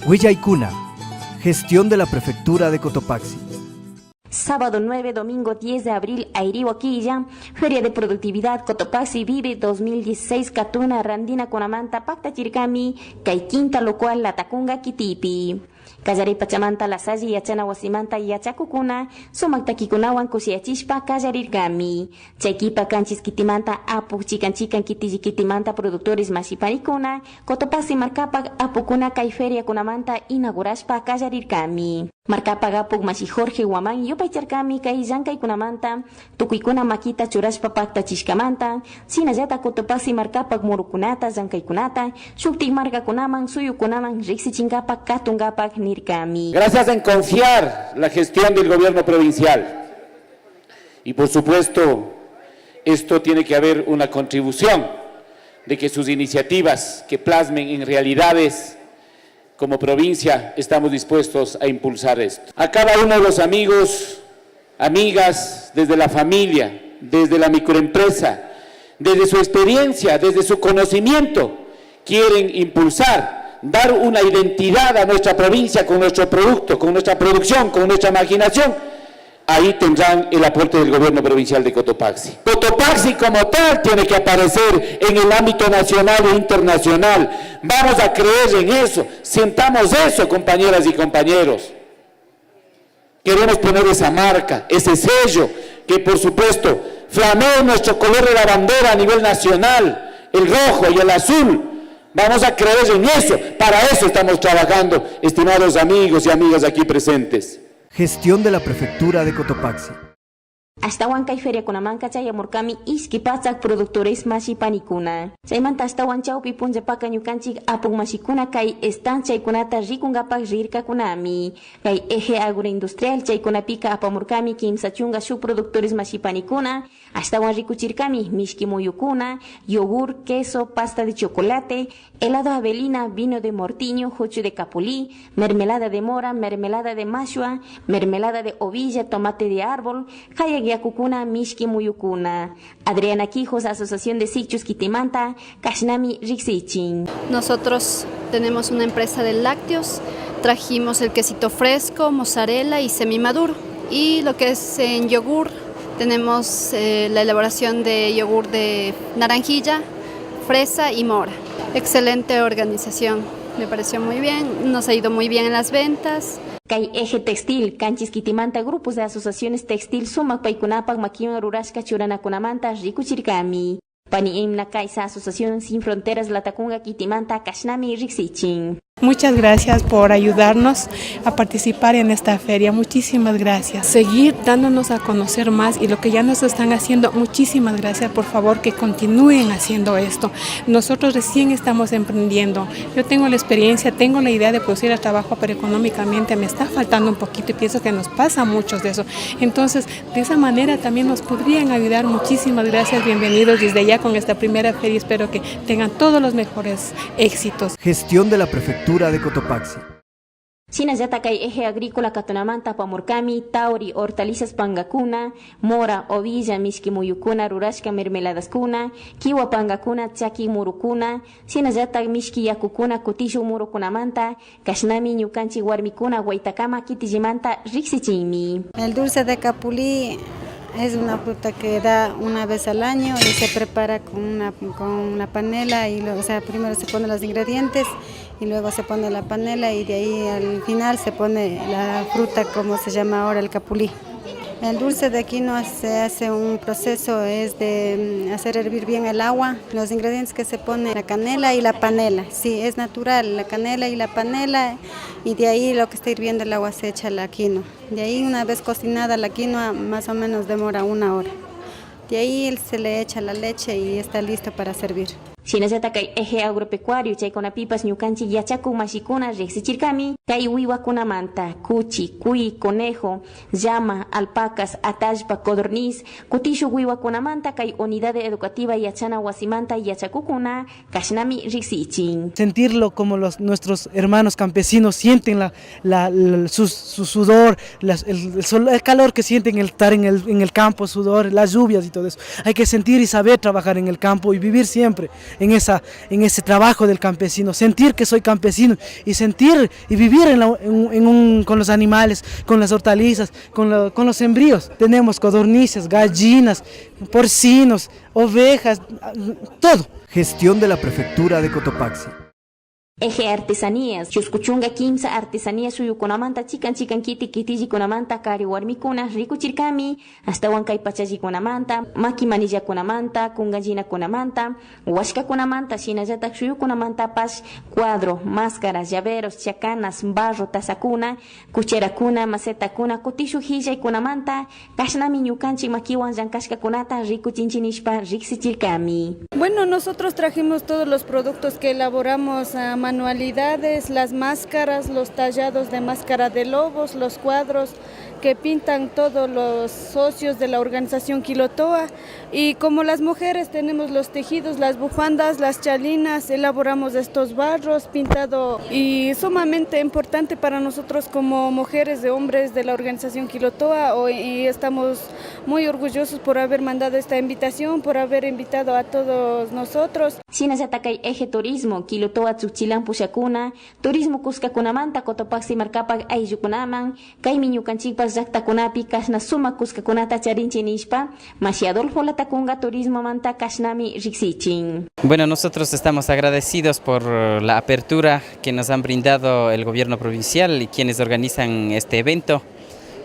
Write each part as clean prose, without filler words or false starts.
Huillaykuna, gestión de la Prefectura de Cotopaxi. Sábado 9, domingo 10 de abril, Airihuaquilla, Feria de Productividad Cotopaxi Vive 2016, Catuna, Randina, Conamanta, Pacta Chircami, Caiquinta, lo cual la Tacunga, Kitipi. Kallari Pachamanta, la Sayi, Yachana, Wasimanta, Yachakukuna, Sumakta Kikunawan, Kusiachishpa, Kallarirgami. Chaikipa, Canchis Kitimanta, Apu, Chicanchican, Kitiji Kitimanta, productores Mashipanikuna, Cotopaxi, Marcapac, Apukuna, Feria Kunamanta, Inaugurashpa, Kallarirgami. Marcapac, Apuk, Mashi Jorge, Guamán, Yupaycharkami, Kaijanka y Kunamanta, Tukuikuna, Makita, Churashpa, Pacta Chishkamanta, Sinayata, Cotopaxi, Marcapac, Murukunata, Zankaikunata, Shuktik Marga Kunaman, Suyukunaman, Rixichinkapa, Katungapa, Nirkami. Gracias en confiar la gestión del gobierno provincial. Y por supuesto, esto tiene que haber una contribución de que sus iniciativas que plasmen en realidades. Como provincia estamos dispuestos a impulsar esto. A cada uno de los amigos, amigas, desde la familia, desde la microempresa, desde su experiencia, desde su conocimiento, quieren impulsar, dar una identidad a nuestra provincia con nuestro producto, con nuestra producción, con nuestra imaginación. Ahí tendrán el aporte del gobierno provincial de Cotopaxi. Cotopaxi como tal tiene que aparecer en el ámbito nacional e internacional. Vamos a creer en eso, sentamos eso, compañeras y compañeros. Queremos poner esa marca, ese sello, que por supuesto flamee nuestro color de la bandera a nivel nacional, el rojo y el azul. Vamos a creer en eso, para eso estamos trabajando, estimados amigos y amigas aquí presentes. Gestión de la Prefectura de Cotopaxi. Hasta Huancay Feria Kunamanca Chayamurkami Iskipatsak productores Mashipanikuna. Chaymanta hasta Huanchaupi Punjapaka Ñukanchik Apuk Mashikuna Kay Estan Chaykunata Rikungapak Rirka Kunami. Kay Eje Agroindustrial Chaykunapika Apamurkami Kimsachunga Subproductores Mashipanikuna. Hasta Huanrikuchirkami Mishki Muyukuna, yogur, queso, pasta de chocolate, helado Avelina, vino de mortiño, jocho de capulí, mermelada de mora, mermelada de mashua, mermelada de ovilla, tomate de árbol, Kukuna, Mishki Muyukuna. Adriana Quijos, Asociación de Sichus Kitimanta, Kashnami Rixichin. Nosotros tenemos una empresa de lácteos, trajimos el quesito fresco, mozzarella y semimaduro. Y lo que es en yogur, tenemos la elaboración de yogur de naranjilla, fresa y mora. Excelente organización, me pareció muy bien, nos ha ido muy bien en las ventas. Kay Eje Textil, Canchis Kitimanta, grupos de asociaciones textil, Sumak Paikunapak, Makion Rurashka, Churana Kunamanta, Rikuchirkami. Pani Imna Kaisa, Asociación Sin Fronteras, Latacunga, Kitimanta, Kashnami, Rixichin. Muchas gracias por ayudarnos a participar en esta feria, muchísimas gracias. Seguir dándonos a conocer más y lo que ya nos están haciendo, muchísimas gracias, por favor que continúen haciendo esto. Nosotros recién estamos emprendiendo, yo tengo la experiencia, tengo la idea de producir el trabajo, pero económicamente me está faltando un poquito y pienso que nos pasa a muchos de eso. Entonces, de esa manera también nos podrían ayudar, muchísimas gracias, bienvenidos desde ya con esta primera feria, espero que tengan todos los mejores éxitos. Gestión de la Prefectura de Cotopaxi. Sinayata Kay Eje Agrícola Catunamanta Pamurkami, Tauri, Hortalizas Pangakuna, Mora, Ovilla, Mishki Muyukuna, Rurashka Mermeladas Kuna, Kiwa Pangakuna, Chaki Murukuna, Sinayata Mishki Yakukuna, Kutishu Murukunamanta, Kashnami Ñukanchi Warmikuna, Huaytakama, Kitijimanta, Rixichimi. El dulce de capulí es una fruta que da una vez al año y se prepara con una panela y luego, o sea, primero se ponen los ingredientes y luego se pone la panela y de ahí al final se pone la fruta como se llama ahora el capulí. El dulce de quinoa se hace un proceso, es de hacer hervir bien el agua, los ingredientes que se ponen, la canela y la panela, sí, es natural, la canela y la panela y de ahí lo que está hirviendo el agua se echa la quinoa. De ahí una vez cocinada la quinoa más o menos demora 1 hora. De ahí se le echa la leche y está listo para servir. Sinayata Kay Eje Agropecuario, Chaykunapipas Ñukanchi Yachaku Mashikuna, Rixichirkami, Kay Wiwakunamanta, Cuchi, Cuy, Conejo, Llama, Alpacas, Atallpa, Codorniz, Kutishu Wiwakunamanta, Kay Unidad Educativa Yachana Wasimanta, Yachakukuna, Kashnami Rixichin. Sentirlo como nuestros hermanos campesinos sienten su sudor, el calor que sienten el estar en el campo, sudor, las lluvias y todo eso. Hay que sentir y saber trabajar en el campo y vivir siempre en ese trabajo del campesino, sentir que soy campesino y sentir y vivir con los animales, con las hortalizas, con los sembríos. Tenemos codornices, gallinas, porcinos, ovejas, todo. Gestión de la Prefectura de Cotopaxi. Eje artesanías, chuscuchunga kimsa artesanías suyukunamanta chikan kiti kunamanta kari warmikuna riku chirkami, hasta wankay pachaji kunamanta, maki manilla kunamanta, kungallina kunamanta, washka kunamanta, shinayatak suyukunamanta pas, cuadro, máscaras, llaveros, chacanas, barro, tasakuna, cucherakuna, macetakuna, kutishu hijay kunamanta, kashnami ñukanchik makiwan llankashka kunata riku chinchinishpa riksi chirkami. Bueno, nosotros trajimos todos los productos que elaboramos a manualidades, las máscaras, los tallados de máscara de lobos, los cuadros que pintan todos los socios de la organización Quilotoa, y como las mujeres tenemos los tejidos, las bufandas, las chalinas, elaboramos estos barros pintado, y sumamente importante para nosotros como mujeres y hombres de la organización Quilotoa, y estamos muy orgullosos por haber mandado esta invitación, por haber invitado a todos nosotros. Sinayatakay eje turismo, Quilotoa tsuchilan pushakuna, turismo kuskakunamanta Cotopaxi markapak ayllukunaman, kaymi ñukanchikpas llaqtakunapi kashna suma kuskakunata charinchi nishpa, Mashi Adolfo Latakunga turismo manta kashnami riksichin. Bueno, nosotros estamos agradecidos por la apertura que nos han brindado el gobierno provincial y quienes organizan este evento,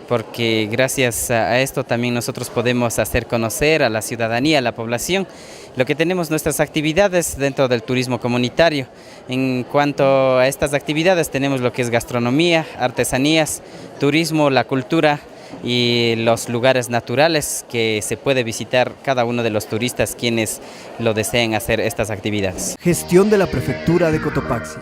porque gracias a esto también nosotros podemos hacer conocer a la ciudadanía, a la población, lo que tenemos nuestras actividades dentro del turismo comunitario. En cuanto a estas actividades tenemos lo que es gastronomía, artesanías, turismo, la cultura y los lugares naturales que se puede visitar cada uno de los turistas quienes lo deseen hacer estas actividades. Gestión de la Prefectura de Cotopaxi.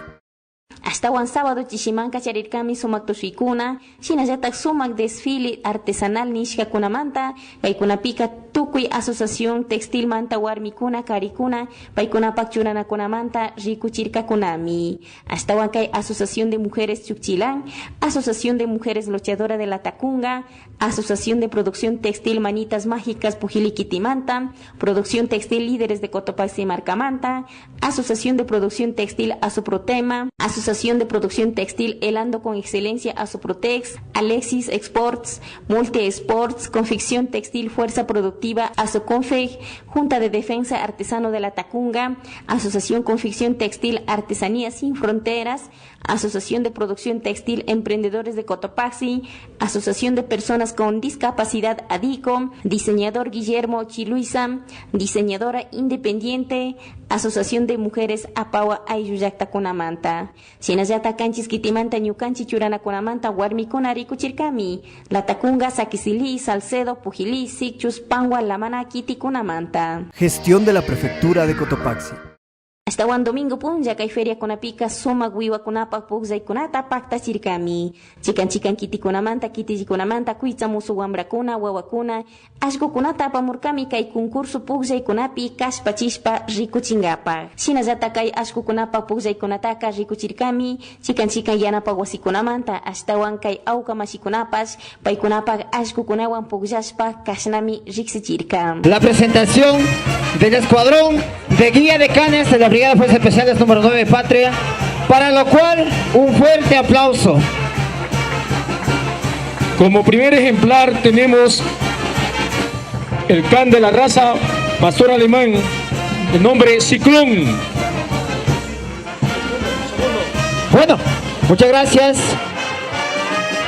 Hasta wan sábado Chichimanca charirkami sumak tusuykuna, shinallatak sumak desfile artesanal nishka kunamanta, paykunapika tukuy asociación textil manta warmikuna karikuna, paykunapak churanakunamanta rikuchirkakunami. Hasta wan kay Asociación de Mujeres Chukchilán, Asociación de Mujeres Luchadora de la Tacunga, Asociación de Producción Textil Manitas Mágicas Pujiliquitimanta, Producción Textil Líderes de Cotopaxi Marcamanta, Asociación de Producción Textil Asoprotema, Asociación de Producción Textil Helando con Excelencia Asoprotex, Alexis Exports, Multi Sports, Confección Textil Fuerza Productiva Asoconfeg, Junta de Defensa Artesano de la Tacunga, Asociación Confección Textil Artesanía Sin Fronteras, Asociación de Producción Textil Emprendedores de Cotopaxi, Asociación de Personas con Discapacidad ADICO, Diseñador Guillermo Chiluisa, Diseñadora Independiente, Asociación de Mujeres Apawa Ayuyactakunamanta. Sinayata Canchis Kitimanta Ñucanchi Churanakunamanta Warmikuna Rikuchirkami, La Tacunga Saquicilí, Salcedo, Pujilí, Sicchus, Pangua, Lamana, Kitikunamanta. Gestión de la Prefectura de Cotopaxi. Hasta wan domingo punja kay feria kunapika sumak wiwakunapak pugsaykunata pakta chirkami. Chikan kitikunamanta kitikunamanta kuitza musu wambrakuna wawakuna ashkukunata apamurkami kay concurso pugsaykunapi kashpa chishpa rikuchingapa. Shinallata kay ashkukunapak pugsaykunataka rikuchirkami chikan yanapak wasikunamanta ashtawan kay awka mashikunapas paykunapak ashkukunawan puglashpa kashnami riksichirka. La presentación del escuadrón de guía de canes de la Brigada de Fuerzas Especiales número 9 Patria, para lo cual un fuerte aplauso. Como primer ejemplar tenemos el can de la raza pastor alemán, de nombre Ciclón. Bueno, muchas gracias.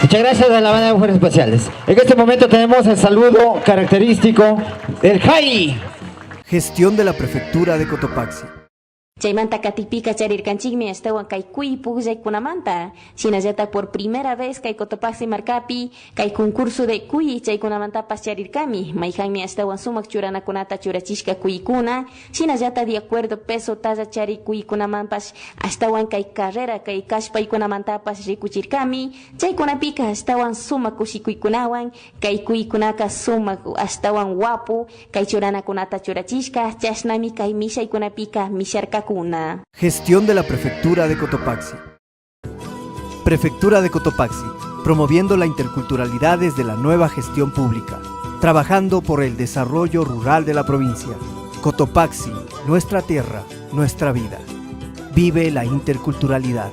Muchas gracias a la banda de Fuerzas Especiales. En este momento tenemos el saludo característico del JAI. Gestión de la Prefectura de Cotopaxi. Chaymanta katipika charirkanchikmi ashtawan kay kuy pugllaykunamanta. Shinallata por primera vez kay Cotopaxi markapi kay concurso de kuy chaykunamantapas charirkami. Mayjanmi ashtawan sumak churanakunata churachishka kuykuna. Shinallata de acuerdo peso talla chari kuykunamanpas ashtawan kay carrera kay kashpaykunamantapas rikuchirkami. Chaykunapika ashtawan sumak kushikuykunawan kay kuykunaka sumak ashtawan wapu kay churanakunata churachishka chashnami kay mishaykunapika misharka. Gestión de la Prefectura de Cotopaxi. Prefectura de Cotopaxi, promoviendo la interculturalidad desde la nueva gestión pública. trabajando por el desarrollo rural de la provincia. Cotopaxi, nuestra tierra, nuestra vida. Vive la interculturalidad.